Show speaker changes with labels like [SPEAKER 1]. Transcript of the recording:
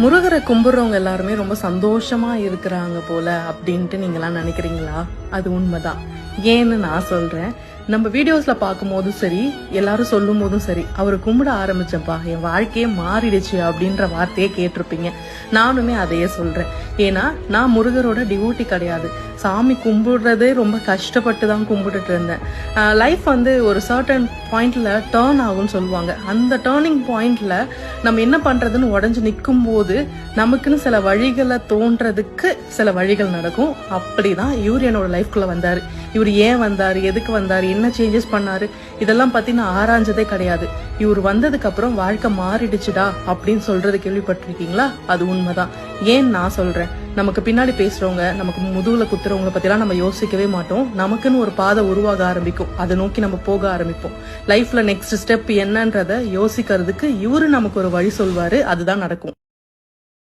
[SPEAKER 1] முருகரை கும்பிடுறவங்க எல்லாருமே ரொம்ப சந்தோஷமா இருக்கிறாங்க போல அப்படின்ட்டு நீங்களாம் நினைக்கிறீங்களா? அது உண்மைதான். ஏன்னு நான் சொல்றேன். நம்ம வீடியோஸ்ல பார்க்கும் போதும் சரி, எல்லாரும் சொல்லும் போதும் சரி, அவரை கும்பிட ஆரம்பிச்சப்பா என் வாழ்க்கையே மாறிடுச்சு அப்படின்ற வார்த்தையே கேட்டிருப்பீங்க. நானுமே அதையே சொல்றேன். ஏன்னா நான் முருகரோட டிவோட்டி கிடையாது. சாமி கும்பிடுறதே ரொம்ப கஷ்டப்பட்டு தான் கும்பிட்டுட்டு இருந்தேன். லைஃப் ஒரு சர்டன் பாயிண்ட்ல டேர்ன் ஆகும்னு சொல்லுவாங்க. அந்த டேர்னிங் பாயிண்ட்ல நம்ம என்ன பண்றதுன்னு உடஞ்சு நிற்கும் போது நமக்குன்னு சில வழிகளை தோன்றதுக்கு சில வழிகள் நடக்கும். அப்படிதான் இவர் என்னோட லைஃப்குள்ள வந்தாரு. இவர் ஏன் வந்தாரு, எதுக்கு வந்தாரு, என்ன சேஞ்சஸ் பண்ணாரு, இதெல்லாம் பத்தி நான் ஆராய்ஞ்சதே கிடையாது. இவர் வந்ததுக்கு அப்புறம் வாழ்க்கை மாறிடுச்சுடா அப்படின்னு சொல்றது கேள்விப்பட்டிருக்கீங்களா? அது உண்மைதான். ஏன் நான் சொல்றேன், நமக்கு பின்னாடி பேசுறவங்க, நமக்கு முதுகுல குத்துறவங்களை பத்தி எல்லாம் நம்ம யோசிக்கவே மாட்டோம். நமக்குன்னு ஒரு பாதை உருவாக ஆரம்பிக்கும். அதை நோக்கி நம்ம போக ஆரம்பிப்போம். லைஃப்ல நெக்ஸ்ட் ஸ்டெப் என்னன்றத யோசிக்கிறதுக்கு இவரு நமக்கு ஒரு வழி சொல்வாரு. அதுதான் நடக்கும்.